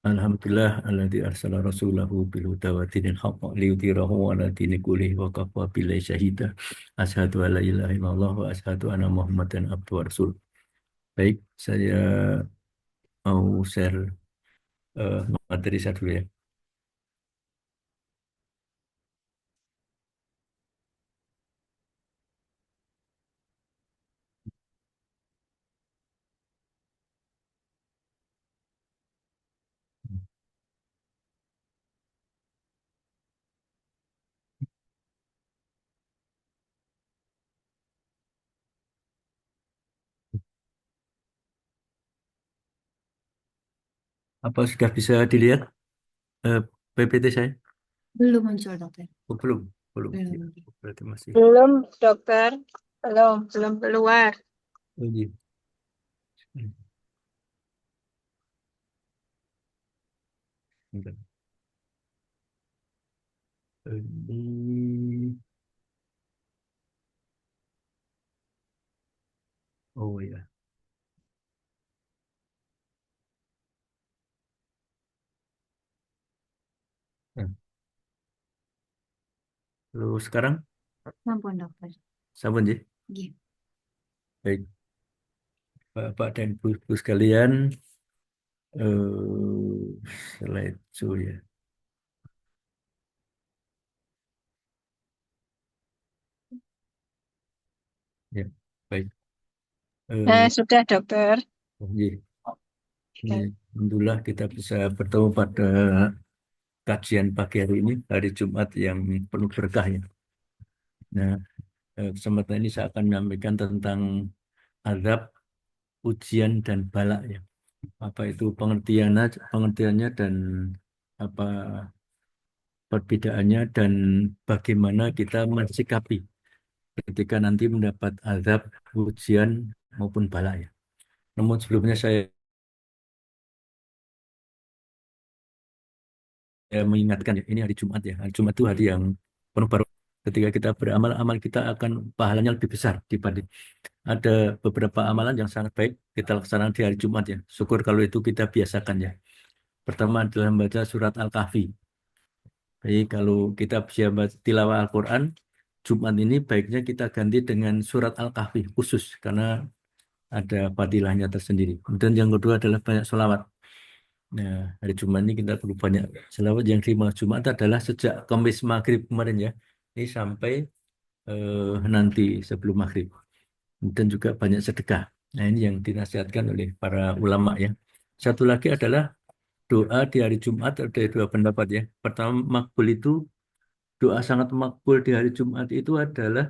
Alhamdulillah alladzi arsala rasulahu bil huda wa dinil haqq liyudhhirahu 'ala dini kullih wa kafa billahi syahida. Asyhadu an la ilaha illallah wa asyhadu anna Muhammadan abduhu wa rasul. Baik, saya mau share materi saya dulu ya. Apa sudah bisa dilihat eh, PPT saya? Belum muncul, dokter. Oh, belum, belum. Ya, Belum. berarti masih. Belum, dokter. Belum keluar. Oh, iya. Bentar. Ini, oh ya. Nah, lalu sekarang, Ampun, dokter. sahabat ya. Iya. Baik, Bapak dan Ibu sekalian, slide show ya. Ya, baik. Eh, Sudah, dokter. iya. Ini, Oke. Alhamdulillah kita bisa bertemu pada kajian pagi hari ini, hari Jumat yang penuh berkah ya. Nah, kesempatan ini saya akan menyampaikan tentang azab, ujian, dan bala ya. Apa itu pengertiannya dan apa perbedaannya dan bagaimana kita mensikapi ketika nanti mendapat azab, ujian maupun bala ya. Namun sebelumnya saya mengingatkan ya, ini hari Jumat ya. Hari Jumat itu hari yang penuh barokah. Ketika kita beramal, amal kita akan pahalanya lebih besar dibanding ada beberapa amalan yang sangat baik kita laksanakan di hari Jumat ya. Syukur kalau itu kita biasakan ya. Pertama adalah membaca surat Al-Kahfi. Jadi kalau kita bisa baca tilawah Al-Quran, Jumat ini baiknya kita ganti dengan surat Al-Kahfi khusus karena ada fadilahnya tersendiri. Kemudian yang kedua adalah banyak sholawat. Nah, hari Jumat ini kita perlu banyak sholawat. Yang kelima Jumat adalah sejak Kamis Maghrib kemarin ya, ini sampai nanti sebelum Maghrib. Dan juga banyak sedekah. Nah, ini yang dinasihatkan oleh para ulama ya. Satu lagi adalah doa di hari Jumat, ada dua pendapat ya. Pertama, makbul itu, doa sangat makbul di hari Jumat itu adalah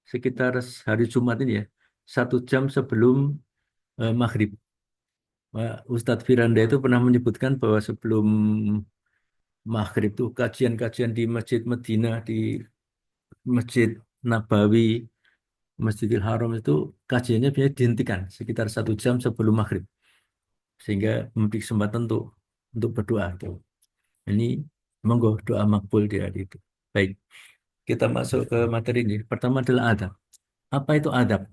sekitar hari Jumat ini ya, 1 jam sebelum Maghrib. Ustadz Firanda itu pernah menyebutkan bahwa sebelum Maghrib itu kajian-kajian di Masjid Medina, di Masjid Nabawi, Masjidil Haram itu kajiannya biasanya dihentikan sekitar 1 jam sebelum Maghrib. Sehingga memberi kesempatan untuk berdoa. Tuh. Ini monggo doa makbul di hari itu. Baik, kita masuk ke materi ini. Pertama adalah adab. Apa itu adab?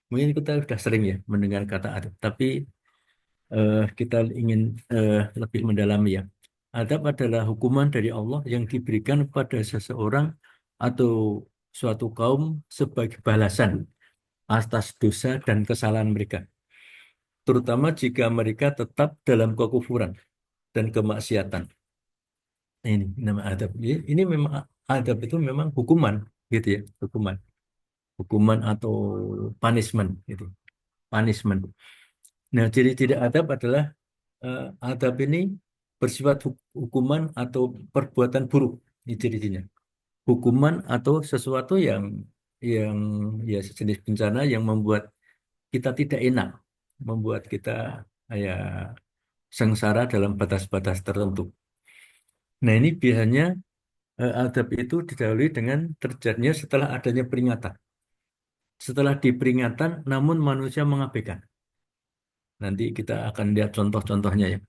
Mungkin kita sudah sering ya mendengar kata adab, tapi kita ingin lebih mendalami ya. Adab adalah hukuman dari Allah yang diberikan kepada seseorang atau suatu kaum sebagai balasan atas dosa dan kesalahan mereka, terutama jika mereka tetap dalam kekufuran dan kemaksiatan. Ini nama adab. Ini memang adab itu memang hukuman gitu ya, hukuman atau punishment gitu, punishment. Nah, ciri-ciri adab adalah adab ini bersifat hukuman atau perbuatan buruk. Ini ciri-cirinya. Hukuman atau sesuatu yang ya sejenis bencana yang membuat kita tidak enak, membuat kita ya sengsara dalam batas-batas tertentu. Nah, ini biasanya adab itu didahului dengan terjadinya setelah adanya peringatan. Setelah diperingatan, namun manusia mengabaikan. Nanti kita akan lihat contoh-contohnya ya.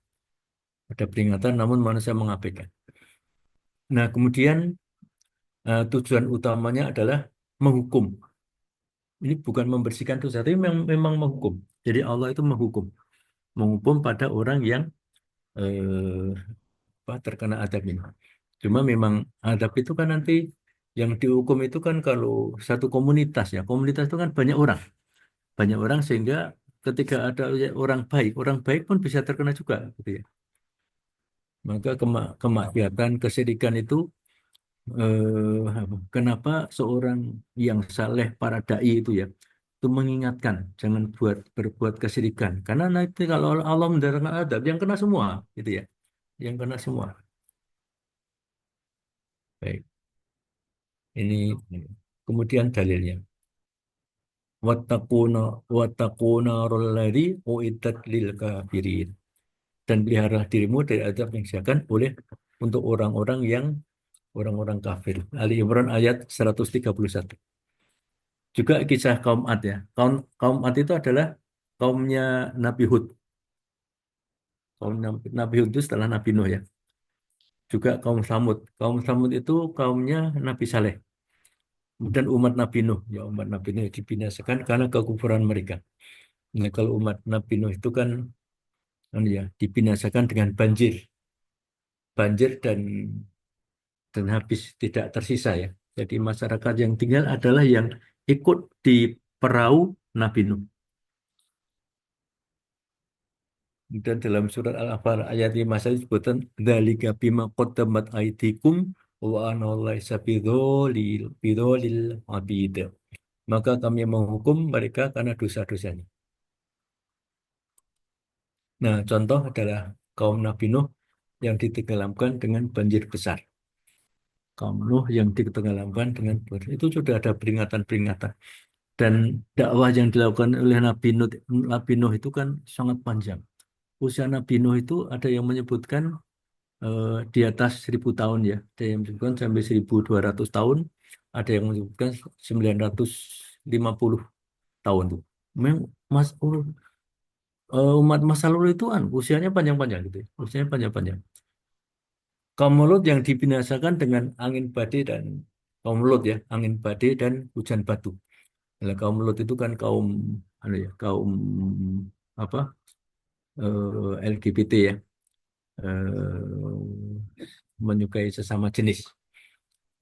Ada peringatan, namun manusia mengabaikan. Nah, kemudian tujuan utamanya adalah menghukum. Ini bukan membersihkan dosa, tapi memang menghukum. Jadi Allah itu menghukum pada orang yang eh, terkena adab ini. Cuma memang adab itu kan nanti yang dihukum itu kan kalau satu komunitas ya, komunitas itu kan banyak orang sehingga ketika ada orang baik pun bisa terkena juga, gitu ya. Maka kemaksiatan, kesyirikan itu kenapa seorang yang saleh para dai itu ya itu mengingatkan jangan berbuat kesyirikan karena nanti kalau Allah mendatangkan adab yang kena semua gitu ya, yang kena semua. Baik, ini kemudian dalilnya wattaquna wattaquna rollari uiddat lil kafirin, dan pelihara dirimu dari azab yang disediakan oleh untuk orang-orang kafir. Ali Imran ayat 131. Juga kisah kaum Ad ya. Kaum Ad itu adalah kaumnya Nabi Hud. Nabi Hud itu setelah Nabi Nuh ya. Juga kaum Samud. Kaum Samud itu kaumnya Nabi Saleh. Dan umat Nabi Nuh. Ya, umat Nabi Nuh dibinasakan karena kekufuran mereka. Nah, kalau umat Nabi Nuh itu kan ya dibinasakan dengan banjir. Banjir dan habis tidak tersisa ya. Jadi masyarakat yang tinggal adalah yang ikut di perahu Nabi Nuh. Dan dalam surat Al-Anfal ayat 5 saya disebutkan dzalika bima qaddamat aydikum wa anallahu bidzalil abid. Maka kami menghukum mereka karena dosa-dosanya. Nah, contoh adalah kaum Nabi Nuh yang ditenggelamkan dengan banjir besar. Kaum Nuh yang ditenggelamkan dengan banjir. Itu sudah ada peringatan-peringatan. Dan dakwah yang dilakukan oleh Nabi Nuh itu kan sangat panjang. Usia Nabi Nuh itu ada yang menyebutkan di atas 1.000 tahun ya. Ada yang menyebutkan sampai 1.200 tahun. Ada yang menyebutkan 950 tahun tuh. Memang umat masa lalu itu kan usianya panjang-panjang gitu ya. Usianya panjang-panjang. Kaum Lut yang dibinasakan dengan angin badai dan kaum Lut ya, angin badai dan hujan batu. Nah, kaum Lut itu kan kaum kaum apa? LGBT ya. Menyukai sesama jenis.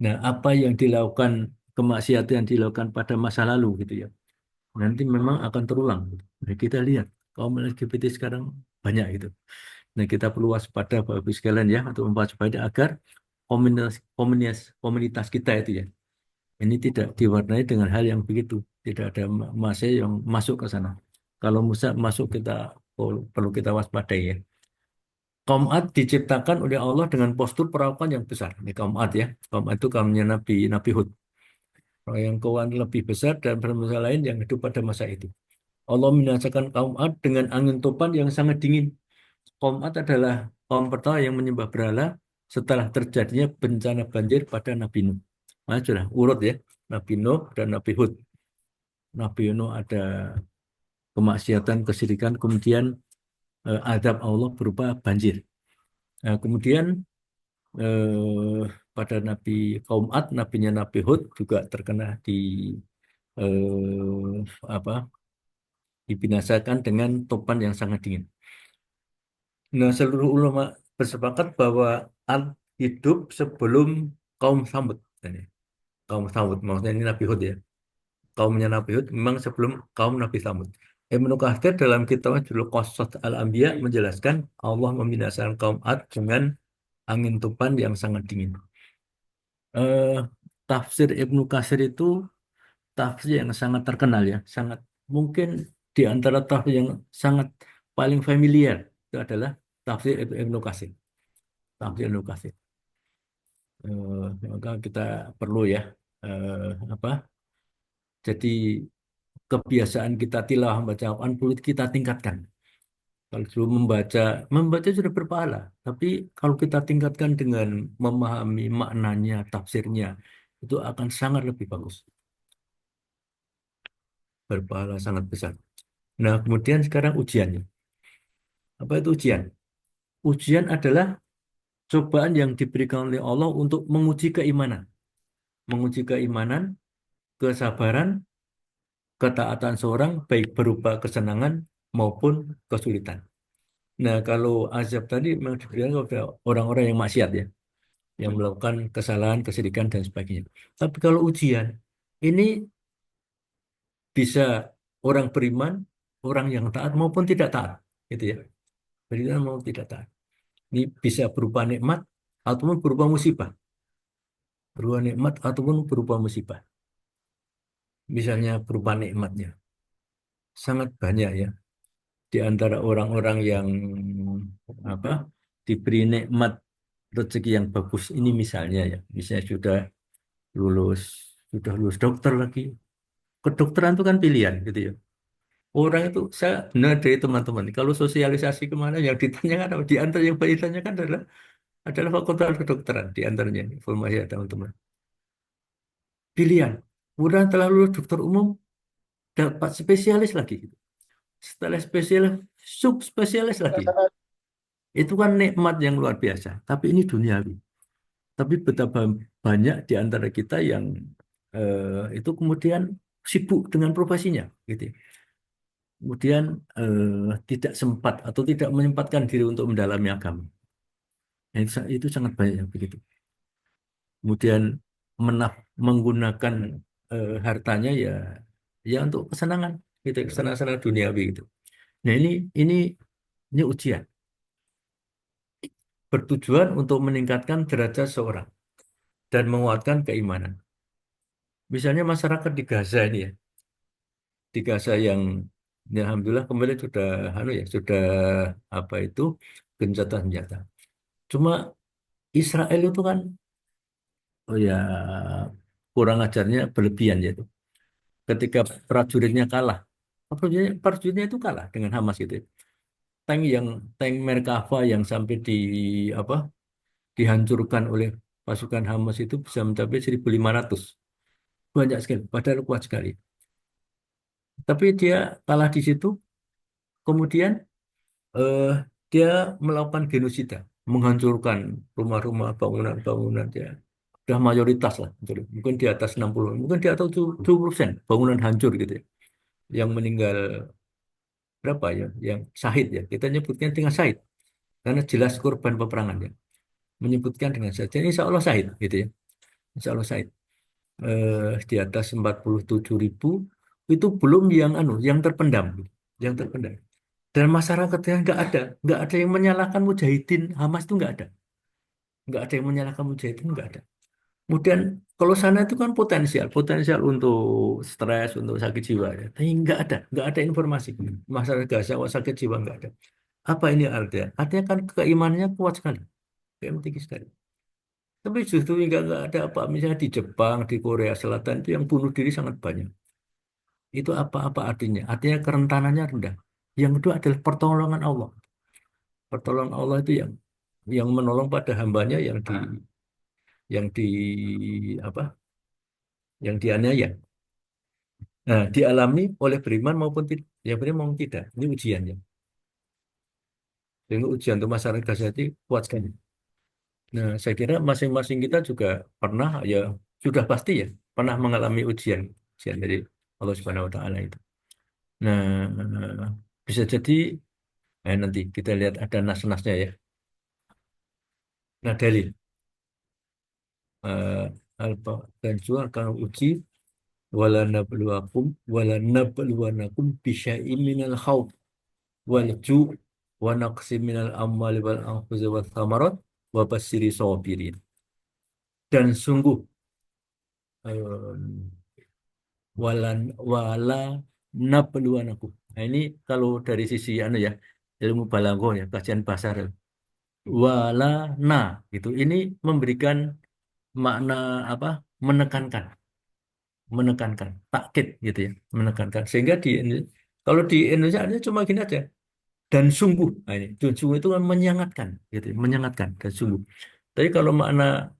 Nah, apa yang dilakukan kemaksiatan yang dilakukan pada masa lalu gitu ya. Nanti memang akan terulang. Gitu. Nah, kita lihat kaum LGBT sekarang banyak gitu. Nah, kita perlu waspada Bapak Ibu sekalian ya untuk mewaspadai agar komunitas kita itu ya. Ini tidak diwarnai dengan hal yang begitu. Tidak ada masa yang masuk ke sana. Kalau Musa masuk kita perlu kita waspadai ya. Kaum Ad diciptakan oleh Allah dengan postur perawakan yang besar. Ini kaum Ad ya. Kaum Ad itu kaumnya Nabi Hud. Yang kawan lebih besar dan bermasalah lain yang hidup pada masa itu. Allah membinasakan kaum Ad dengan angin topan yang sangat dingin. Kaum Ad adalah kaum pertama yang menyembah berhala setelah terjadinya bencana banjir pada Nabi Nuh. Nah, sudah urut ya. Nabi Nuh dan Nabi Hud. Nabi Nuh ada kemaksiatan, kesyirikan, kemudian azab Allah berupa banjir. Nah, kemudian pada Nabi kaum Ad, nabinya Nabi Hud juga terkena apa dibinasakan dengan topan yang sangat dingin. Nah, seluruh ulama bersepakat bahwa Ad hidup sebelum kaum Samud. Ini, kaum Samud, maksudnya ini Nabi Hud ya. Kaumnya Nabi Hud memang sebelum kaum Nabi Samud. Ibnu Katsir dalam kitabnya judul Qasas Al-Anbiya menjelaskan Allah membinasakan kaum Ad dengan angin topan yang sangat dingin. eh, Tafsir Ibnu Katsir itu tafsir yang sangat terkenal ya, sangat mungkin di antara tafsir yang sangat paling familiar itu adalah tafsir Ibnu Katsir. Tafsir Ibnu Katsir. Maka kita perlu ya apa? Jadi kebiasaan kita tilawah membaca Al-Quran perlu kita tingkatkan. Kalau dulu membaca sudah berpahala. Tapi kalau kita tingkatkan dengan memahami maknanya, tafsirnya, itu akan sangat lebih bagus. Berpahala sangat besar. Nah, kemudian sekarang ujiannya. Apa itu ujian? Ujian adalah cobaan yang diberikan oleh Allah untuk menguji keimanan. Menguji keimanan, kesabaran, ketaatan seorang, baik berupa kesenangan maupun kesulitan. Nah, kalau azab tadi memang diberikan kepada orang-orang yang maksiat ya, yang melakukan kesalahan, kesyirikan dan sebagainya. Tapi kalau ujian ini bisa orang beriman, orang yang taat maupun tidak taat, gitu ya. Beriman maupun tidak taat. Ini bisa berupa nikmat ataupun berupa musibah, berupa nikmat ataupun berupa musibah. Misalnya berupa nikmatnya, sangat banyak ya di antara orang-orang yang apa diberi nikmat rezeki yang bagus ini misalnya ya, misalnya lulus sudah lulus dokter lagi. Kedokteran itu kan pilihan gitu ya. Orang itu saya benar dari teman-teman. Kalau sosialisasi kemana yang ditanyakan apa? Di antara yang banyak ditanyakan adalah fakultas kedokteran di antaranya informasi ya teman-teman. Pilihan. Udah telah lulus dokter umum dapat spesialis lagi. Setelah spesialis subspesialis lagi. Itu kan nikmat yang luar biasa. Tapi ini duniawi. Tapi betapa banyak di antara kita yang itu kemudian sibuk dengan profesinya, gitu ya. Kemudian tidak sempat atau tidak menyempatkan diri untuk mendalami agama. Nah, itu sangat banyak yang begitu. Kemudian menggunakan hartanya ya untuk kesenangan, gitu, kesenangan duniawi gitu. Nah ini ini ujian bertujuan untuk meningkatkan derajat seorang dan menguatkan keimanan. Misalnya masyarakat di Gaza ini ya, di Gaza yang ya, alhamdulillah kembali sudah sudah apa itu gencatan senjata. Cuma Israel itu kan oh ya kurang ajarnya berlebihan yaitu. Ketika prajuritnya kalah, prajuritnya itu kalah dengan Hamas gitu ya. Tank yang tank Merkava yang sampai apa dihancurkan oleh pasukan Hamas itu bisa mencapai 1.500. Banyak sekali, padahal kuat sekali. Tapi dia kalah di situ, kemudian eh, dia melakukan genosida, menghancurkan rumah-rumah, bangunan-bangunan ya. Sudah mayoritas lah, mungkin di atas 60, mungkin di atas 70% bangunan hancur gitu ya. Yang meninggal berapa ya? Yang syahid ya. Kita nyebutnya dengan syahid karena jelas korban peperangan ya. Menyebutkan dengan syahid. Jadi insya Allah syahid gitu ya. Insya Allah syahid. Di atas 47.000 itu belum yang yang terpendam, yang terpendam. Dan masyarakatnya nggak ada yang menyalahkan mujahidin Hamas itu nggak ada yang menyalahkan mujahidin nggak ada. Kemudian kalau sana itu kan potensial untuk stres, untuk sakit jiwa ya. Tapi nggak ada informasi masyarakat Gaza sakit jiwa nggak ada. Apa ini artinya? Artinya kan keimanannya kuat sekali, keimanan tinggi sekali. Tapi justru nggak ada apa, misalnya di Jepang, di Korea Selatan itu yang bunuh diri sangat banyak. Itu apa artinya? Artinya kerentanannya rendah. Yang kedua adalah pertolongan Allah. Pertolongan Allah itu yang menolong pada hambanya yang di apa? Yang dianiaya. Nah, dialami oleh beriman maupun tidak. Ya beriman maupun tidak. Ini ujiannya. Dengan ujian untuk masyarakat Gaza itu kuat sekali. Nah, saya kira masing-masing kita juga pernah ya sudah pasti ya pernah mengalami ujian dari Allah Subhanahu Wa Taala itu. Nah, bisa jadi nanti kita lihat ada nas-nasnya ya. Nah, dalil eh, alfa dan juga akan uji wala nabluwakum wala nabluwanakum bisyai'in minal khawf wal ju' wa naqsim minal amwali wal anfusi wal thamarat wa basyiri sabirin. Dan sungguh eh, wala nabluwanakum. Nah, ini kalau dari sisi ya ilmu balaghah ya kajian bahasa Arab. Wala na gitu. Ini memberikan makna apa? Menekankan, takkid gitu ya, menekankan. Sehingga kalau di Indonesia ada cuma gini aja. Dan sungguh, nah ini, dan sungguh itu kan menyangatkan, gitu, ya, menyangatkan dan sungguh. Tapi kalau makna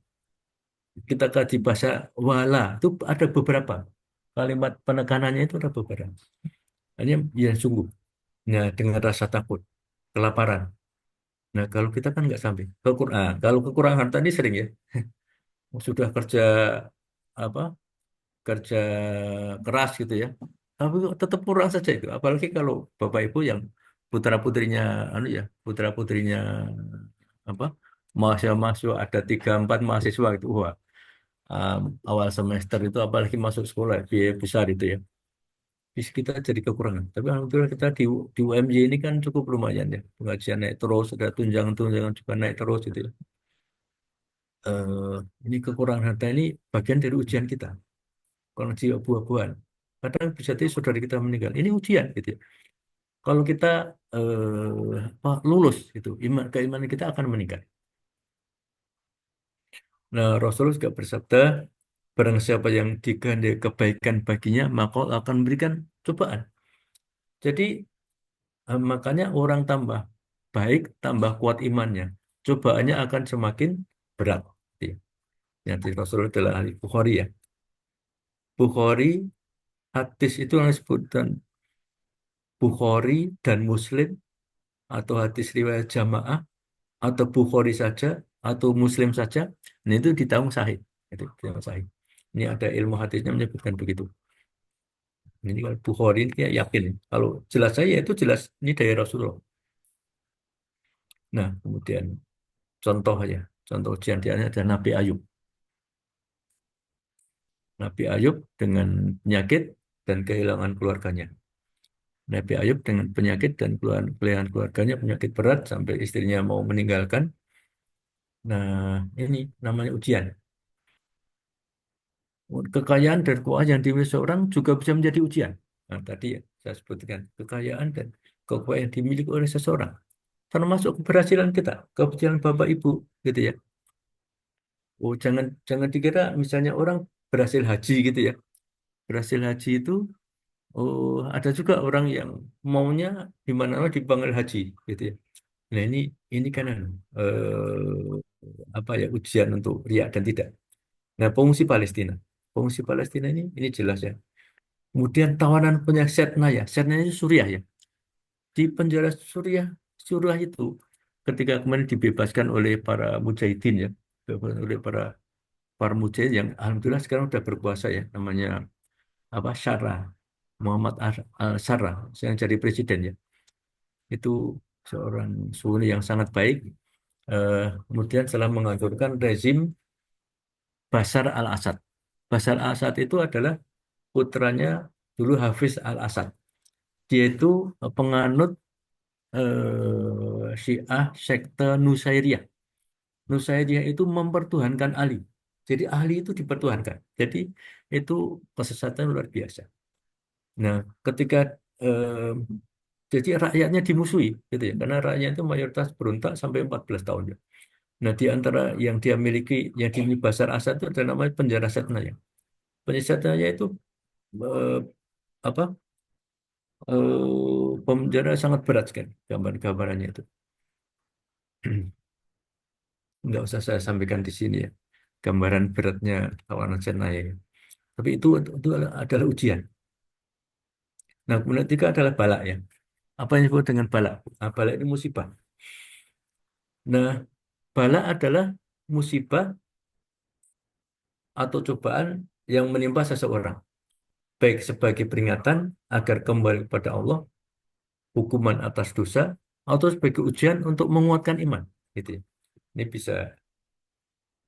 kita kaji bahasa wala itu ada beberapa kalimat penekanannya itu ada beberapa. Hanya ya sungguh, nah dengan rasa takut, kelaparan. Nah kalau kita kan nggak sampai. Kalau kekurangan harta ini sering ya, sudah kerja apa kerja keras gitu ya, tapi kok tetap kurang saja itu. Apalagi kalau bapak ibu yang putra-putrinya anu ya, putra-putrinya apa? Mahasiswa-mahasiswa ada 3 4 mahasiswa itu. Wah, awal semester itu apalagi masuk sekolah biaya besar itu ya. Terus kita jadi kekurangan. Tapi alhamdulillah kita di UMY ini kan cukup lumayan ya. Pengajian naik terus, ada tunjangan-tunjangan juga naik terus gitu ya. Eh, ini kekurangan harta ini bagian dari ujian kita. Kalau jiwa buah-buahan. Kadang bisa jadi saudara kita meninggal. Ini ujian gitu ya. Kalau kita lulus gitu, keimanan kita akan meningkat. Nah, Rasulullah juga bersabda, barang siapa yang dikehendaki kebaikan baginya, maka Allah akan memberikan cobaan. Jadi makanya orang tambah baik, tambah kuat imannya. Cobaannya akan semakin berat. Ya. Yang di Rasulullah adalah ahli Bukhari ya. Bukhari, hadis itu yang disebutkan Bukhari dan Muslim, atau hadis riwayat jamaah, atau Bukhari saja, atau Muslim saja, nah itu ditanggung sahih. Itu ditanggung sahih. Ini ada ilmu hadisnya menyebutkan begitu. Ini kalau Bukhari ini kayak yakin. Kalau jelas saya itu jelas ini dari Rasulullah. Nah, kemudian contoh ya, contoh ujian dia adalah Nabi Ayub. Nabi Ayub dengan penyakit dan kehilangan keluarganya. Nabi Ayub dengan penyakit dan kehilangan keluarganya, penyakit berat sampai istrinya mau meninggalkan. Nah, ini namanya ujian. Kekayaan dan keuangan yang dimiliki seorang juga bisa menjadi ujian. Nah, tadi ya, saya sebutkan kekayaan dan keuangan yang dimiliki oleh seseorang. Termasuk keberhasilan kita, keberhasilan Bapak Ibu, gitu ya. Oh, jangan jangan dikira misalnya orang berhasil haji gitu ya. Berhasil haji itu, oh, ada juga orang yang maunya di mana-mana dipanggil haji, gitu ya. Nah, ini kan apa ya, ujian untuk riak dan tidak. Nah, pengungsi Palestina. Pengungsi Palestina ini jelas ya. Kemudian tawanan penyakit Setnaya. Setnaya itu Suriah ya. Di penjara Suriah, Suriah itu ketika kemudian dibebaskan oleh para mujahidin ya, oleh para mujahidin yang alhamdulillah sekarang sudah berkuasa ya, namanya apa, Syara, Muhammad Syara yang jadi presiden ya. Itu seorang Sunni yang sangat baik. Kemudian setelah menghancurkan rezim Bashar al-Assad. Bashar al-Assad itu adalah putranya dulu Hafiz al-Assad. Dia itu penganut Syiah sekte Nusairiyah. Nusairiyah itu mempertuhankan Ali. Jadi Ali itu dipertuhankan. Jadi itu kesesatan luar biasa. Nah, ketika eh, jadi rakyatnya dimusuhi, gitu ya, karena rakyatnya itu mayoritas berontak sampai 14 tahun ya. Nah, di antara yang dia miliki, yang dimiliki Bashar Assad itu ada namanya penjara Setnaya. Penjara Setnaya itu eh, apa? Penjara sangat berat kan, gambar-gambarannya itu. Nggak usah saya sampaikan di sini ya, gambaran beratnya tawanan Setnaya. Tapi itu adalah ujian. Nah, kemudian tiga adalah balak ya. Apa yang disebut dengan balak? Nah, balak ini musibah. Nah, balak adalah musibah atau cobaan yang menimpa seseorang, baik sebagai peringatan agar kembali kepada Allah, hukuman atas dosa, atau sebagai ujian untuk menguatkan iman. Gitu ya. Ini bisa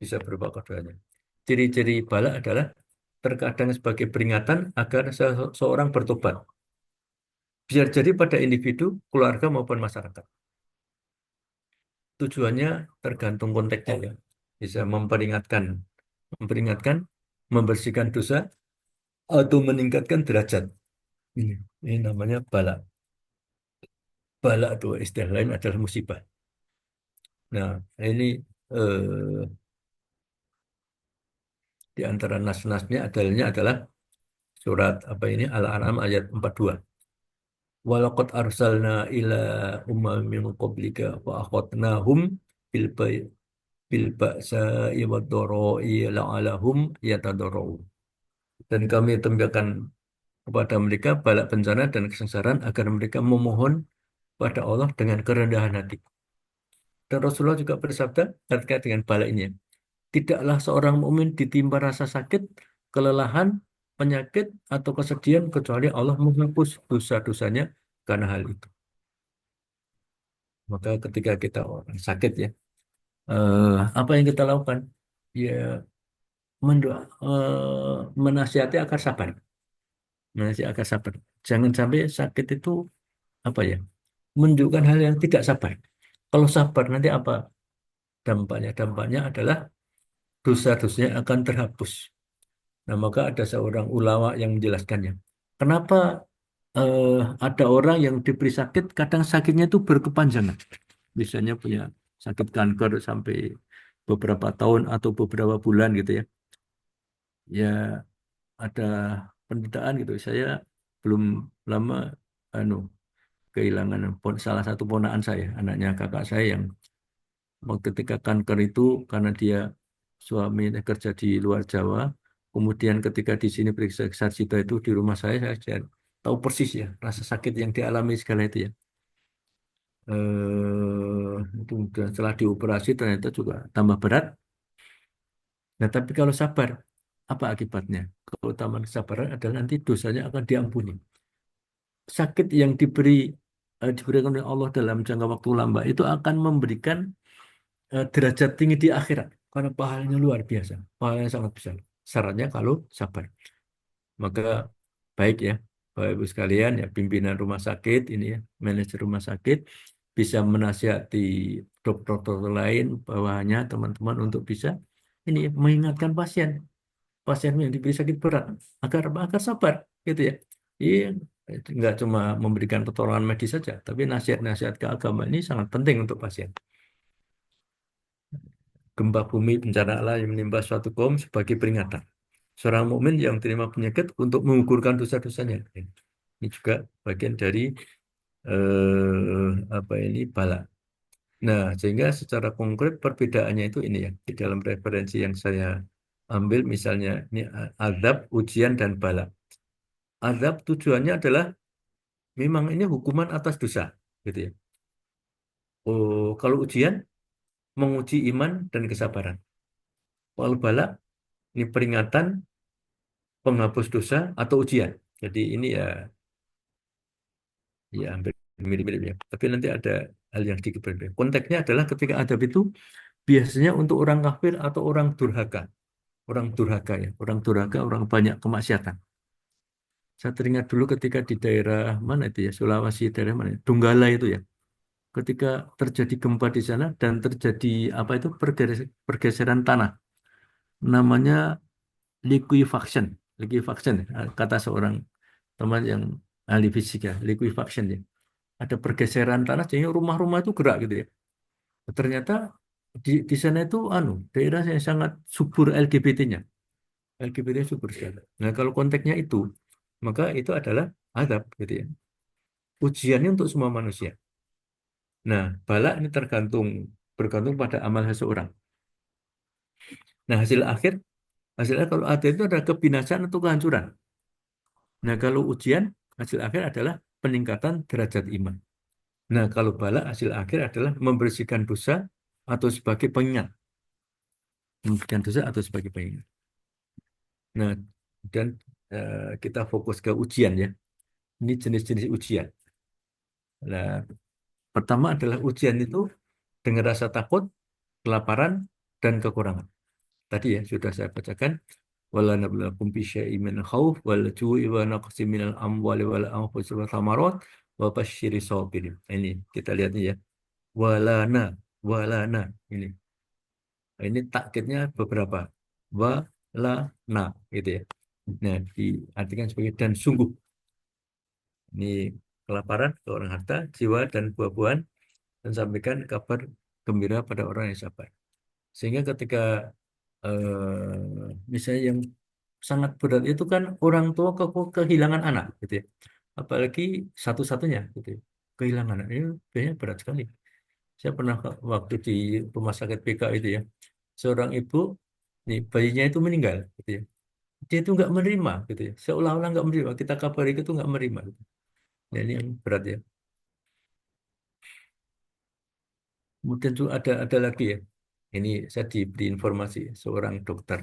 bisa berupa keduanya. Ciri-ciri balak adalah terkadang sebagai peringatan agar seseorang bertobat. Bisa jadi pada individu, keluarga maupun masyarakat. Tujuannya tergantung konteksnya ya. Bisa memperingatkan, membersihkan dosa, atau meningkatkan derajat. Ini, ini namanya balak. Balak itu istilah lain adalah musibah. Nah, ini eh, di antara nas-nasnya adalah surat apa ini, Al-An'am ayat 42. Walaqad arsalna ila ummamin min qablika fa akhadnahum bil bil ba'sa'i wad dharra'i la'alahum yatadarrun. Dan kami tempatkan kepada mereka bala bencana dan kesengsaraan agar mereka memohon pada Allah dengan kerendahan hati. Dan Rasulullah juga bersabda terkait dengan bala ini, tidaklah seorang mukmin ditimpa rasa sakit, kelelahan, penyakit, atau kesedihan kecuali Allah menghapus dosa-dosanya karena hal itu. Maka ketika kita orang sakit ya, apa yang kita lakukan? Ya mendoa, menasihati agar sabar, menasihati agar sabar. Jangan sampai sakit itu apa ya, menunjukkan hal yang tidak sabar. Kalau sabar nanti apa dampaknya? Dampaknya adalah dosa-dosanya akan terhapus. Nah, maka ada seorang ulama yang menjelaskannya. Kenapa eh, ada orang yang diberi sakit, kadang sakitnya itu berkepanjangan. Biasanya punya sakit kanker sampai beberapa tahun atau beberapa bulan gitu ya. Ya ada penderitaan gitu. Saya belum lama anu kehilangan salah satu ponakan saya, anaknya kakak saya yang waktu ketika kanker itu karena dia suaminya kerja di luar Jawa, kemudian ketika di sini periksa sarjito itu di rumah saya tahu persis ya rasa sakit yang dialami segala itu ya. Itu dan setelah dioperasi ternyata juga tambah berat. Nah, tapi kalau sabar, apa akibatnya? Keutamaan kesabaran adalah nanti dosanya akan diampuni. Sakit yang diberikan oleh Allah dalam jangka waktu lambat itu akan memberikan derajat tinggi di akhirat karena pahalanya luar biasa, pahalanya sangat besar. Syaratnya kalau sabar. Maka baik ya, Bapak Ibu sekalian ya pimpinan rumah sakit ini ya, manajer rumah sakit bisa menasihati dokter-dokter lain bawahannya teman-teman untuk bisa ini mengingatkan pasien yang diberi sakit berat agar sabar gitu ya. Iya, itu nggak cuma memberikan pertolongan medis saja, tapi nasihat-nasihat keagamaan ini sangat penting untuk pasien. Gempa bumi bencana alam yang menimpa suatu kaum sebagai peringatan. Seorang mukmin yang terima penyakit untuk mengukurkan dosa-dosanya. Ini juga bagian dari apa ini bala. Nah, sehingga secara konkret perbedaannya itu ini ya di dalam referensi yang saya ambil misalnya ini azab, ujian dan bala. Azab tujuannya adalah memang ini hukuman atas dosa, gitu ya. Oh, kalau ujian menguji iman dan kesabaran. Kalau bala ini peringatan penghapus dosa atau ujian. Jadi ini ya hampir mirip-mirip ya. Tapi nanti ada hal yang sedikit berbeda. Konteksnya adalah ketika adab itu biasanya untuk orang kafir atau orang durhaka. Orang durhaka ya. Orang durhaka, orang banyak kemaksiatan. Saya teringat dulu ketika di daerah mana itu ya, Sulawesi, daerah mana? Donggala itu ya. Ketika terjadi gempa di sana dan terjadi apa itu pergeseran tanah. Namanya liquefaction. Liquefaction, kata seorang teman yang ahli fisika, liquefaction ya. Ada pergeseran tanah sehingga rumah-rumah itu gerak gitu ya. Ternyata di sana itu daerah yang sangat subur LGBT-nya. LGBT subur sekali. Nah, kalau konteksnya itu, maka itu adalah azab gitu ya. Ujiannya untuk semua manusia. Nah, bala ini bergantung pada amal seseorang. Nah, hasilnya kalau ada itu ada kebinasaan atau kehancuran. Nah, kalau ujian, hasil akhir adalah peningkatan derajat iman. Nah, kalau bala hasil akhir adalah membersihkan dosa atau sebagai pengingat. Membersihkan dosa atau sebagai pengingat. Nah, dan kita fokus ke ujian ya. Ini jenis-jenis ujian. Nah, pertama adalah ujian itu dengan rasa takut, kelaparan, dan kekurangan. Tadi ya sudah saya bacakan. Wala nabluwakum bisyai'in min khauf wal ju'i wa naqsin minal amwali wal anfusi wa thamarat wa basyyiris sabirin. Ini kita lihat nih ya. Walana, walana ini. Ini takkidnya beberapa. Walana gitu ya. Nah, diartikan sebagai dan sungguh. Ini kelaparan ke orang harta, jiwa dan buah-buahan dan sampaikan kabar gembira pada orang yang sabar. Sehingga ketika misalnya yang sangat berat itu kan orang tua kehilangan anak gitu ya. Apalagi satu-satunya gitu ya. Kehilangan anak ini biasanya berat sekali. Saya pernah waktu di rumah sakit PK itu ya, seorang ibu nih bayinya itu meninggal gitu ya. Dia itu nggak menerima gitu ya. Seolah-olah nggak menerima. Kita kabari itu nggak menerima. Gitu. Nah, ini yang berat ya. Kemudian juga ada lagi ya. Ini saya diberi informasi seorang dokter.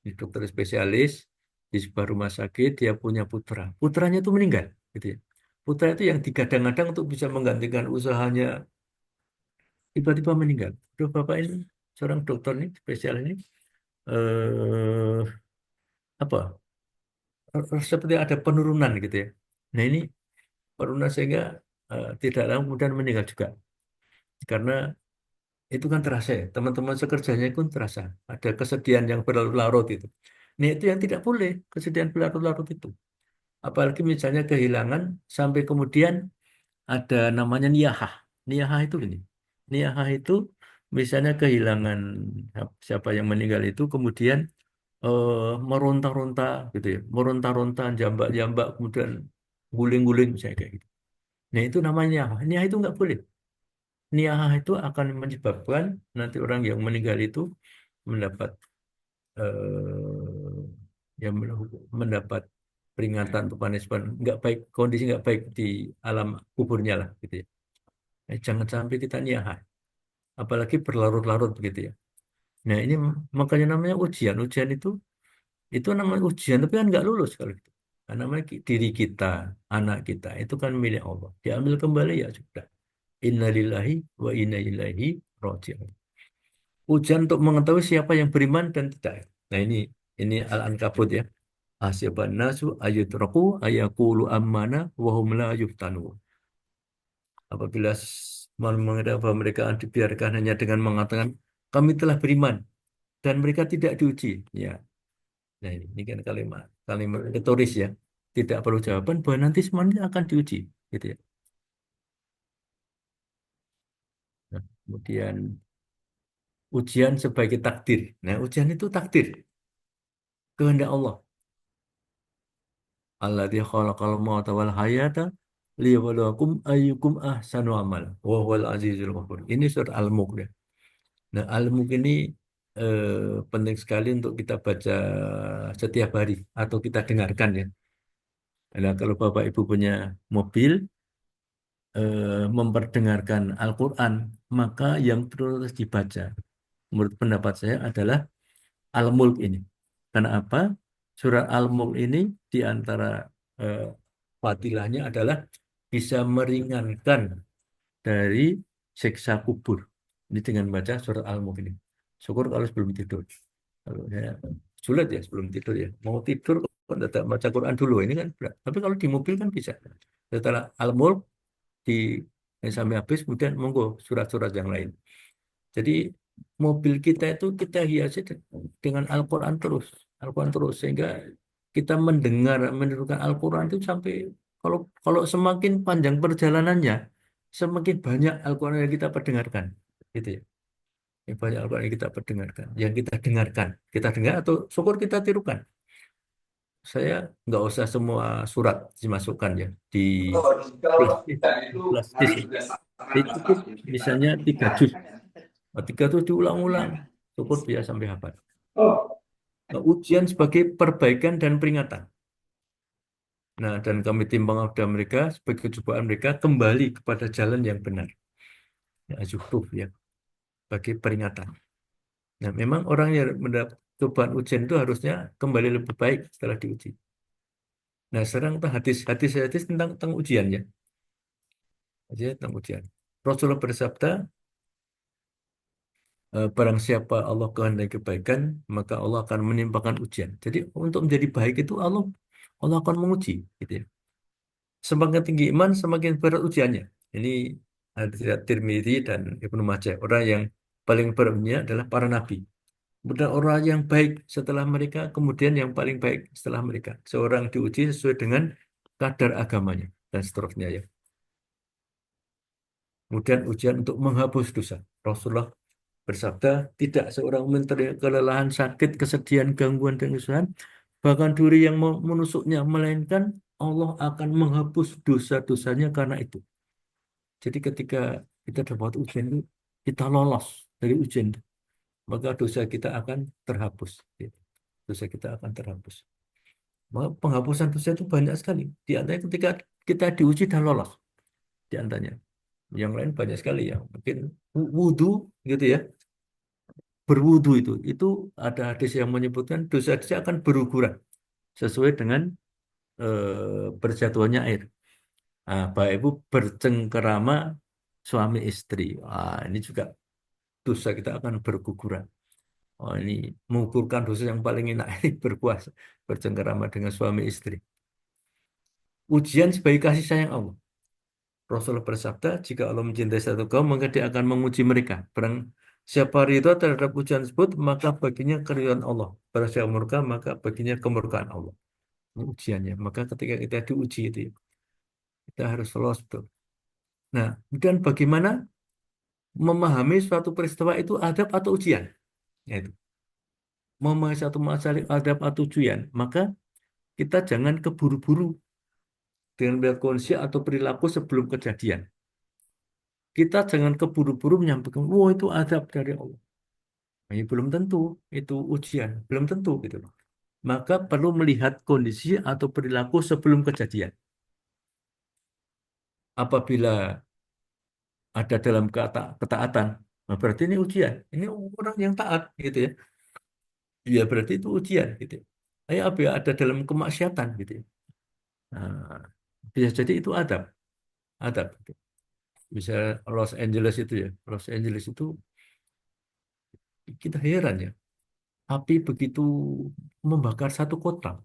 Ini dokter spesialis di sebuah rumah sakit. Dia punya putra. Putranya itu meninggal, gitu ya. Putra itu yang digadang-gadang untuk bisa menggantikan usahanya tiba-tiba meninggal. Terus bapak ini seorang dokter nih spesial ini eh apa seperti ada penurunan gitu ya. Nah ini penurunan sehingga tidak lama kemudian meninggal juga karena itu kan terasa ya teman-teman sekerjanya pun terasa ada kesedihan yang berlarut-larut itu. Nah itu yang tidak boleh kesedihan berlarut-larut itu. Apalagi misalnya kehilangan sampai kemudian ada namanya niyahah. Niyahah itu gini. Niyahah itu misalnya kehilangan siapa yang meninggal itu kemudian meronta-ronta gitu ya. Meronta-ronta, jambak-jambak kemudian guling-guling misalnya kayak gitu. Nah itu namanya niyahah. Niyahah itu nggak boleh. Niyahah itu akan menyebabkan nanti orang yang meninggal itu mendapat mendapat peringatan atau punishment nggak baik, kondisi nggak baik di alam kuburnya lah gitu ya. Jangan sampai kita niyahah, apalagi berlarut-larut begitu ya. Nah ini makanya namanya ujian. Ujian itu namanya ujian, tapi kan nggak lulus kalau gitu. Nah, namanya diri kita, anak kita itu kan milik Allah. Diambil kembali ya sudah. Innalillahi wa inna ilaihi raji'un. Ujian untuk mengetahui siapa yang beriman dan tidak. Nah ini Al-Ankabut ya. Hasyaban nasu ayutraku ayakulu ammana wahum la yuftanun. Apabila mengira bahwa mereka dibiarkan hanya dengan mengatakan kami telah beriman dan mereka tidak diuji. Ya, nah ini kan kalimat kalimat retoris ya. Tidak perlu jawaban bahwa nanti semuanya akan diuji, gitu ya. Nah, kemudian ujian sebagai takdir. Nah, ujian itu takdir, kehendak Allah. Alladzi khalaqal mauta wal hayata liyabluwakum ayyukum ahsanu amal. Wa huwal azizul ghafur. Ini surat Al-Mulk ya. Nah, Al-Mulk ini penting sekali untuk kita baca setiap hari atau kita dengarkan ya. Nah, kalau Bapak Ibu punya mobil memperdengarkan Al-Quran, maka yang terus dibaca menurut pendapat saya adalah Al-Mulk ini. Karena apa? Surat Al-Mulk ini di antara eh, fadilahnya adalah bisa meringankan dari siksa kubur. Ini dengan baca surat Al-Mulk ini. Syukur kalau sebelum tidur. Kalau saya sulit ya sebelum tidur ya. Mau tidur kok tidak baca Quran dulu ini kan berat. Tapi kalau di mobil kan bisa. Setelah Al-Mulk di sampai habis kemudian monggo surat-surat yang lain. Jadi mobil kita itu kita hiasi dengan Al-Quran terus, Al-Quran terus sehingga kita mendengar menirukan Al-Quran itu sampai kalau kalau semakin panjang perjalanannya, semakin banyak Al-Quran yang kita perdengarkan, gitu ya. Yang banyak Al-Quran yang kita perdengarkan, yang kita dengar atau syukur kita tirukan. Saya nggak usah semua surat dimasukkan ya di flash disk, flash disk. Itu cukup misalnya 3 juz. Ketika itu diulang-ulang, syukur dia sampai hafal. Nah, ujian sebagai perbaikan dan peringatan. Nah, dan kami timbang pada mereka sebagai cobaan mereka kembali kepada jalan yang benar. Ya, zuhruf ya, bagi peringatan. Nah, memang orang yang mendapat cobaan ujian itu harusnya kembali lebih baik setelah diuji. Nah, sekarang tentang hadis tentang ujian ya. Hadis tentang ujian. Rasulullah bersabda, barang siapa Allah kehendaki kebaikan, maka Allah akan menimpakan ujian. Jadi untuk menjadi baik itu Allah akan menguji, gitu ya. Semakin tinggi iman, semakin berat ujiannya. Ini hadis riwayat Tirmidzi dan Ibnu Majah. Orang yang paling beratnya adalah para nabi. Kemudian orang yang baik setelah mereka, kemudian yang paling baik setelah mereka. Seorang diuji sesuai dengan kadar agamanya dan seterusnya ya. Kemudian ujian untuk menghapus dosa. Rasulullah bersabda, tidak seorang menteri kelelahan, sakit, kesedihan, gangguan, dan kesusahan, bahkan duri yang menusuknya, melainkan Allah akan menghapus dosa-dosanya karena itu. Jadi ketika kita dapat ujian itu, kita lolos dari ujian itu, maka dosa kita akan terhapus. Gitu. Dosa kita akan terhapus. Maka penghapusan dosa itu banyak sekali. Di antaranya ketika kita diuji dan lolos. Di antaranya. Yang lain banyak sekali ya. Mungkin wudhu gitu ya. Berwudhu itu ada hadis yang menyebutkan dosa-dosa akan berukuran sesuai dengan berjatuhannya air. Nah, Bapak Ibu bercengkerama suami istri. Ini juga dosa kita akan berguguran. Ini mengukurkan dosa yang paling enak ini berpuasa, bercengkerama dengan suami istri. Ujian sebagai kasih sayang Allah. Rasulullah bersabda, jika Allah mencintai satu kaum, maka dia akan menguji mereka. Barang siapa ridho terhadap ujian tersebut, maka baginya keridhaan Allah. Barang siapa murka, maka baginya kemurkaan Allah. Ini ujiannya. Maka ketika kita diuji itu, kita harus lolos betul. Nah, dan bagaimana memahami suatu peristiwa itu adab atau ujian? Yaitu, memahami satu masalah adab atau ujian, maka kita jangan keburu-buru dengan melihat kondisi atau perilaku sebelum kejadian. Kita jangan keburu-buru menyampaikan, wah itu adab dari Allah. Ini belum tentu, itu ujian, belum tentu gitu loh. Maka perlu melihat kondisi atau perilaku sebelum kejadian. Apabila ada dalam ketaatan, nah berarti ini ujian. Ini orang yang taat gitu ya. Ya berarti itu ujian gitu. Apabila ada dalam kemaksiatan gitu ya. Nah, bisa jadi itu adab, adab. Gitu. Bisa Los Angeles itu ya, Los Angeles itu kita heran ya. Api begitu membakar satu kota.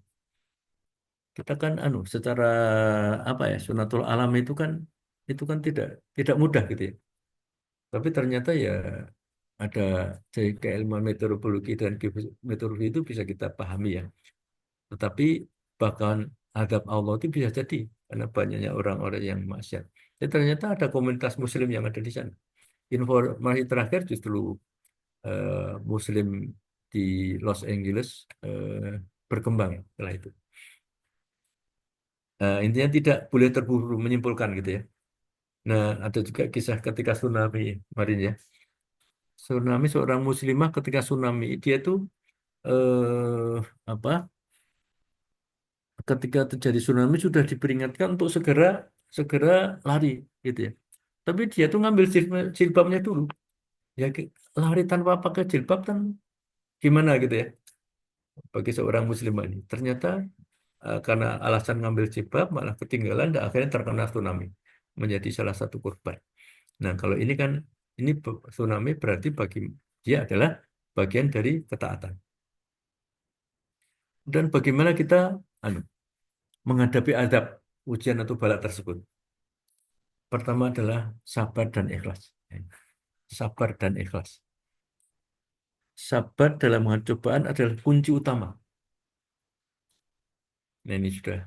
Kita kan secara apa ya, sunatul alam itu kan tidak mudah gitu ya. Tapi ternyata ya ada dari keilmuan meteorologi dan meteorologi itu bisa kita pahami ya. Tetapi bahkan adab Allah itu bisa jadi karena banyaknya orang-orang yang maksiat. Dan ternyata ada komunitas Muslim yang ada di sana. Informasi terakhir justru Muslim di Los Angeles berkembang setelah itu. Intinya tidak boleh terburu menyimpulkan gitu ya. Nah, ada juga kisah ketika tsunami kemarin ya. Tsunami seorang muslimah ketika tsunami dia tuh apa? Ketika terjadi tsunami sudah diperingatkan untuk segera segera lari gitu ya. Tapi dia tuh ngambil jilbabnya dulu. Ya lari tanpa pakai jilbab kan gimana gitu ya bagi seorang muslimah ini. Ternyata karena alasan ngambil jilbab malah ketinggalan dan akhirnya terkena tsunami menjadi salah satu korban. Nah, kalau ini kan ini tsunami berarti bagi dia adalah bagian dari ketaatan. Dan bagaimana kita anu, menghadapi azab ujian atau bala tersebut? Pertama adalah sabar dan ikhlas. Sabar dan ikhlas. Sabar dalam menghadapi cobaan adalah kunci utama. Nah, ini sudah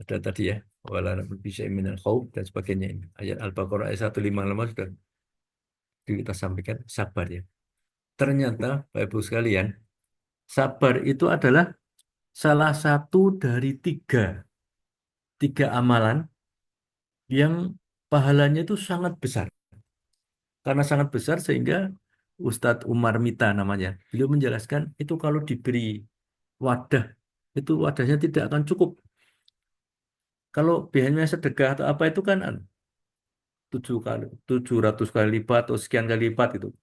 ada tadi ya. Wala bisa minal khauf dan sebagainya ini. Ayat Al-Baqarah ayat 155 sudah kita sampaikan sabar ya. Ternyata Bapak Ibu sekalian, sabar itu adalah salah satu dari tiga amalan yang pahalanya itu sangat besar. Karena sangat besar sehingga Ustadz Umar Mita namanya, beliau menjelaskan itu kalau diberi wadah, itu wadahnya tidak akan cukup. Kalau biasanya sedekah atau apa itu kan 700 kali lipat atau sekian kali lipat itu.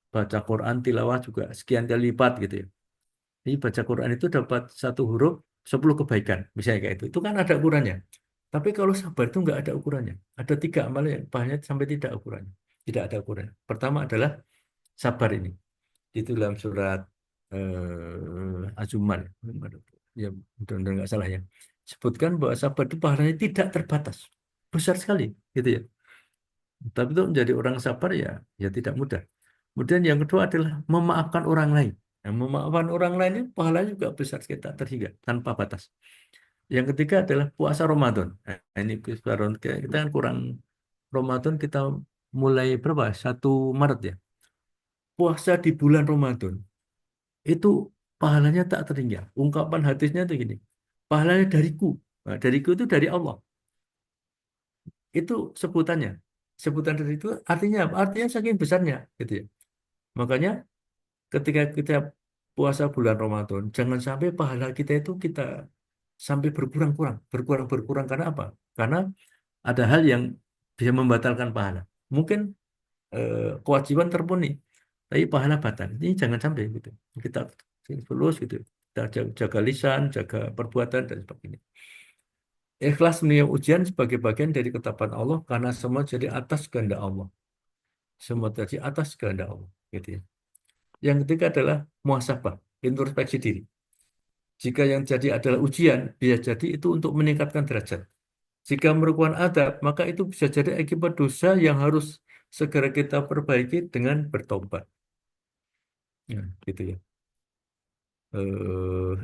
Baca Quran tilawah juga sekian kali lipat gitu ya. Jadi baca Quran itu dapat satu huruf 10 kebaikan, misalnya kayak itu. Itu kan ada ukurannya. Tapi kalau sabar itu nggak ada ukurannya. Ada tiga amalan yang pahalanya sampai tidak ukurannya. Tidak ada ukurannya. Pertama adalah sabar ini. Itu dalam surat Az-Zumar. Ya, benar-benar nggak salah ya. Sebutkan bahwa sabar itu pahalanya tidak terbatas. Besar sekali, gitu ya. Tapi itu menjadi orang sabar ya tidak mudah. Kemudian yang kedua adalah memaafkan orang lain. Nah, memaafkan orang lain itu pahalanya juga besar sekali, tak terhingga, tanpa batas. Yang ketiga adalah puasa Ramadan. Nah, ini puasa Ramadan kita kan kurang Ramadan kita mulai berapa? 1 Maret ya. Puasa di bulan Ramadan itu pahalanya tak terhingga. Ungkapan hadisnya itu gini. Pahalanya dariku. Nah, dariku itu dari Allah. Itu sebutannya. Sebutan dari itu artinya apa? Artinya saking besarnya gitu ya. Makanya ketika kita puasa bulan Ramadan, jangan sampai pahala kita itu kita sampai berkurang-kurang, berkurang-berkurang karena apa? Karena ada hal yang bisa membatalkan pahala. Mungkin kewajiban terpenuhi, tapi pahala batal. Ini jangan sampai gitu. Kita terus gitu. Kita jaga lisan, jaga perbuatan dan sebagainya. Ikhlas menerima ujian sebagai bagian dari ketetapan Allah karena semua jadi atas kehendak Allah. Semua jadi atas kehendak Allah. Gitu ya. Yang ketiga adalah muhasabah, introspeksi diri. Jika yang jadi adalah ujian, bisa jadi itu untuk meningkatkan derajat. Jika merupakan adab, maka itu bisa jadi akibat dosa yang harus segera kita perbaiki dengan bertobat. Ya, gitu ya.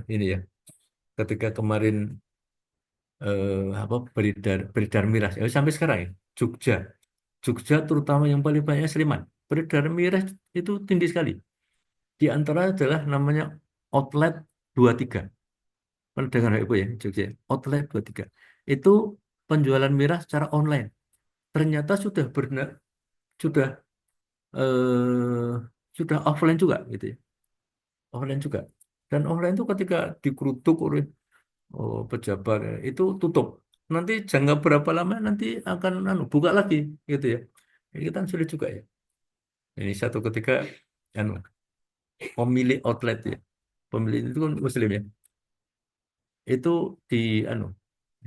Ini ya, ketika kemarin apa beredar miras, sampai sekarang ya, Jogja, Jogja terutama yang paling banyak Sleman, beredar miras itu tinggi sekali. Di antara adalah namanya outlet 23. Pernah dengar Ibu ya, Jogja? Outlet 23. Itu penjualan miras secara online. Ternyata sudah eh, sudah offline juga gitu ya. Offline juga. Dan offline itu ketika dikerutuk oleh pejabat itu tutup. Nanti jangka berapa lama nanti akan buka lagi gitu ya. Ini kan sulit juga ya. Ini satu ketika anu, pemilik outlet ya. Pemilik itu kan muslim ya. Itu di anu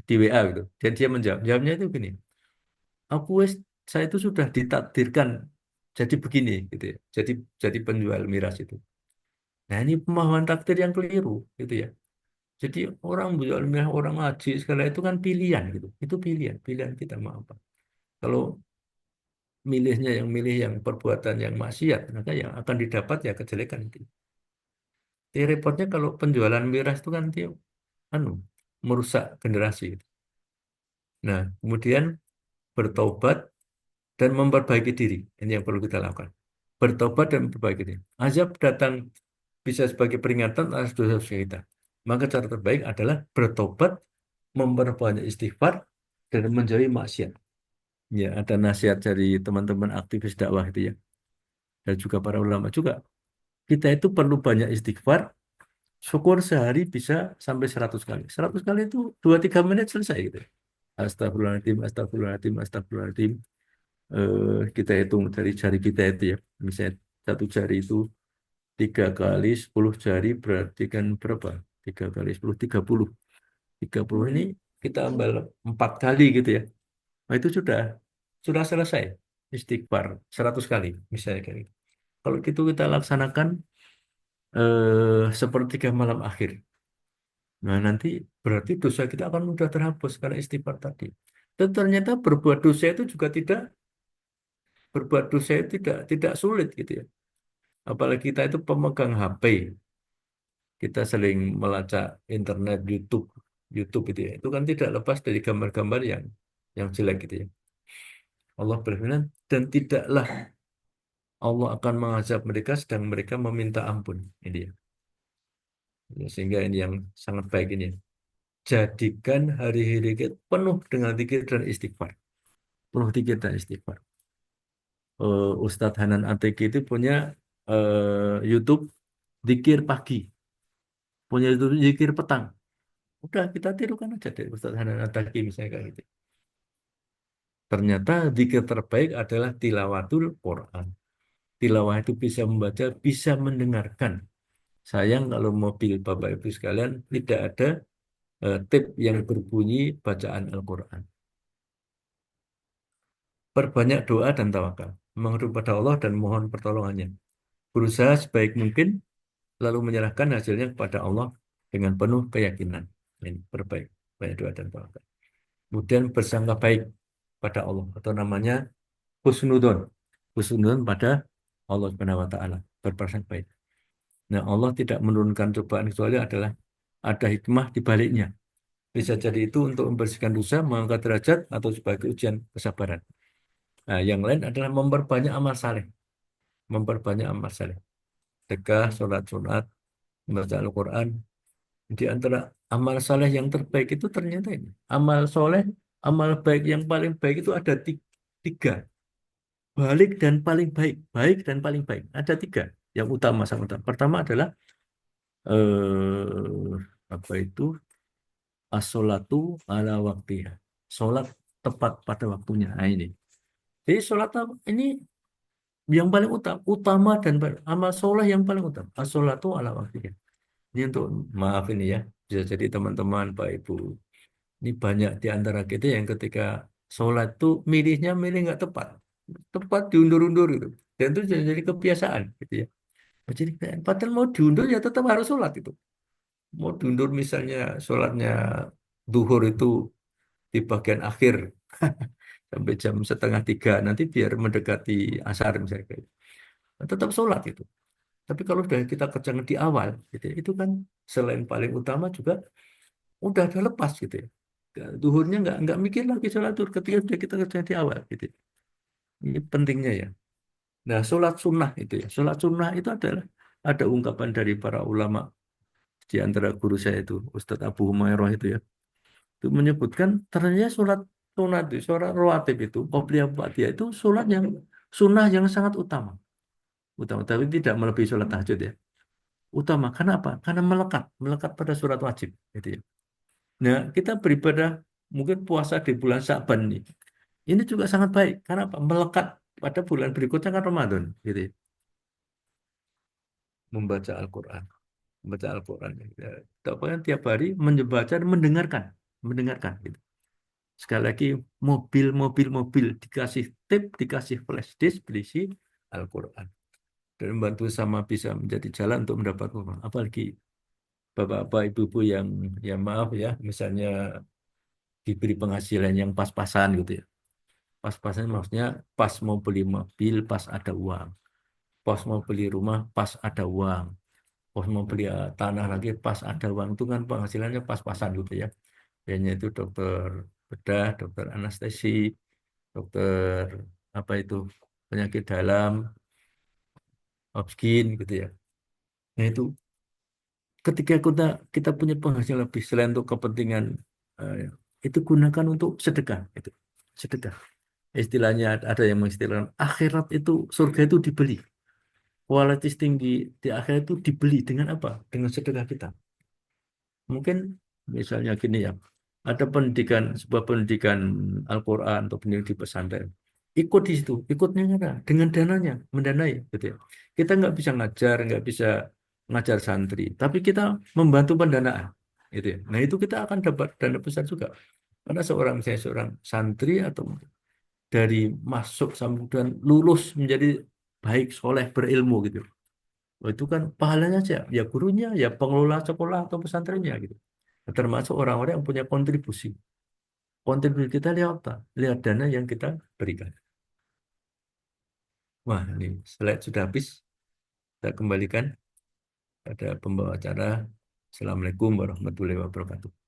di WA gitu. Dan dia menjawab. Jawabnya itu gini. Saya itu sudah ditakdirkan jadi begini gitu ya. Jadi penjual miras itu. Nah, ini pemahaman takdir yang keliru gitu ya. Jadi orang menjual miras, orang ngaji segala itu kan pilihan gitu. Itu pilihan kita mau apa. Kalau milih yang perbuatan yang maksiat, maka yang akan didapat ya kejelekan itu. Jadi repotnya kalau penjualan miras itu kan dia anu merusak generasi gitu. Nah, kemudian bertobat dan memperbaiki diri. Ini yang perlu kita lakukan. Bertobat dan memperbaiki diri. Azab datang bisa sebagai peringatan atas dosa-dosa kita. Maka cara terbaik adalah bertobat, memperbanyak istighfar, dan menjauhi maksiat. Ya, ada nasihat dari teman-teman aktivis dakwah itu ya. Dan juga para ulama juga. Kita itu perlu banyak istighfar, syukur sehari bisa sampai 100 kali. 100 kali itu 2-3 menit selesai gitu. Astagfirullahaladzim, astagfirullahaladzim, astagfirullahaladzim. Kita hitung dari jari kita itu ya. Misalnya satu jari itu 3 kali 10 jari berarti kan berapa? 3 kali 10, 30. 30 ini kita ambil 4 kali gitu ya. Nah, itu sudah selesai istighfar 100 kali misalnya kayak gitu. Kalau gitu kita laksanakan sepertiga malam akhir. Nah, nanti berarti dosa kita akan mudah terhapus karena istighfar tadi. Dan ternyata berbuat dosa itu tidak sulit gitu ya. Apalagi kita itu pemegang HP, kita sering melacak internet, YouTube itu ya. Itu kan tidak lepas dari gambar-gambar yang jelek gitu ya. Allah berfirman, dan tidaklah Allah akan mengazab mereka sedang mereka meminta ampun. Ini ya. Ya, sehingga ini yang sangat baik ini ya. Jadikan hari-hari kita penuh dengan zikir dan istighfar. Penuh zikir dan istighfar. Ustadz Hanan Ateki itu punya YouTube zikir pagi, punya YouTube zikir petang. Udah kita tirukan aja deh Ustadz Hanan Ateki misalnya kayak gitu. Ternyata zikir terbaik adalah tilawatul Quran. Tilawah itu bisa membaca, bisa mendengarkan. Sayang kalau mobil Bapak Ibu sekalian tidak ada tip yang berbunyi bacaan Al-Quran. Perbanyak doa dan tawakal. Mengharap pada Allah dan mohon pertolongannya. Berusaha sebaik mungkin, lalu menyerahkan hasilnya kepada Allah dengan penuh keyakinan. Ini perbaik. Banyak doa dan tawakal. Kemudian bersangka baik pada Allah. Atau namanya husnudon. Husnudon pada Allah Subhanahu wa Ta'ala. Berprasangka baik. Nah, Allah tidak menurunkan cobaan kecuali adalah ada hikmah di baliknya. Bisa jadi itu untuk membersihkan dosa, mengangkat derajat, atau sebagai ujian kesabaran. Nah, yang lain adalah memperbanyak amal saleh. Memperbanyak amal saleh. Sedekah, sholat sunat, membaca Al-Quran. Di antara amal saleh yang terbaik itu ternyata ini. Amal soleh, amal baik yang paling baik itu ada tiga. Balik dan paling baik. Baik dan paling baik. Ada tiga yang utama sama utama. Pertama adalah apa itu? As-sholatu ala waktiha. Sholat tepat pada waktunya. Nah, ini. Jadi ini yang paling utama dan amal soleh yang paling utama. As-sholatu ala waktiha. Ini untuk maaf ini ya. Bisa jadi teman-teman, Pak Ibu Ini banyak di antara kita yang ketika sholat tuh milih nggak tepat. Tepat diundur-undur gitu. Dan itu jadi kebiasaan gitu ya. Jadi padahal mau diundur ya tetap harus sholat itu. Mau diundur misalnya sholatnya duhur itu di bagian akhir sampai jam setengah tiga nanti biar mendekati asar misalnya kayak gitu. Tetap sholat itu. Tapi kalau sudah kita kerjakan di awal gitu ya, itu kan selain paling utama juga udah ada lepas gitu ya. Duhurnya nggak mikir lagi sholat duhur ketika sudah kita kerjakan di awal gitu ya. Ini pentingnya ya. Nah, sholat sunnah itu ya. Sholat sunnah itu adalah ada ungkapan dari para ulama di antara guru saya itu, Ustadz Abu Humairah itu ya. Itu menyebutkan ternyata sholat sunat itu, sholat rawatib itu, qobliyah ba'diyah itu sholat yang sunnah yang sangat utama. Utama, tapi tidak melebihi sholat tahajud ya. Utama, karena apa? Karena melekat pada sholat wajib. Gitu ya. Nah, kita beribadah mungkin puasa di bulan Sya'ban ini. Ini juga sangat baik. Karena apa? Melekat pada bulan berikutnya kan Ramadan. Gitu ya. Membaca Al-Quran. Membaca Al-Quran. Ya. Pokoknya tiap hari membaca dan mendengarkan. Mendengarkan. Gitu. Sekali lagi, mobil dikasih tip, dikasih flash disk, berisi Al-Quran. Dan membantu sama bisa menjadi jalan untuk mendapat Quran. Apalagi bapak-bapak, ibu-ibu yang ya maaf ya, misalnya diberi penghasilan yang pas-pasan gitu ya. Pas-pasan maksudnya pas mau beli mobil, pas ada uang. Pas mau beli rumah, pas ada uang. Pas mau beli tanah lagi, pas ada uang. Itu kan penghasilannya pas-pasan gitu ya. Biasanya itu dokter bedah, dokter anestesi, dokter apa itu penyakit dalam, obsgin gitu ya. Nah itu ketika kita punya penghasilan lebih selain untuk kepentingan eh, itu gunakan untuk sedekah itu sedekah. Istilahnya ada yang mengistilahkan akhirat itu surga itu dibeli. Kualitas tinggi di akhirat itu dibeli dengan apa? Dengan sedekah kita. Mungkin misalnya gini ya, ada sebuah pendidikan Al-Quran atau pendidikan di pesantren. Ikut di situ, ikutnya mana? Dengan dananya, mendanai, gitu ya. Kita nggak bisa ngajar santri, tapi kita membantu pendanaan, gitu ya. Nah itu kita akan dapat dana besar juga. Karena misalnya seorang santri atau dari masuk sampai dan lulus menjadi baik, soleh, berilmu gitu. Oh, itu kan pahalanya aja, ya gurunya, ya pengelola sekolah atau pesantrennya gitu. Termasuk orang-orang yang punya kontribusi. Kontribusi kita lihat apa? Lihat dana yang kita berikan. Wah, ini slide sudah habis. Kita kembalikan pada pembawa acara. Assalamualaikum warahmatullahi wabarakatuh.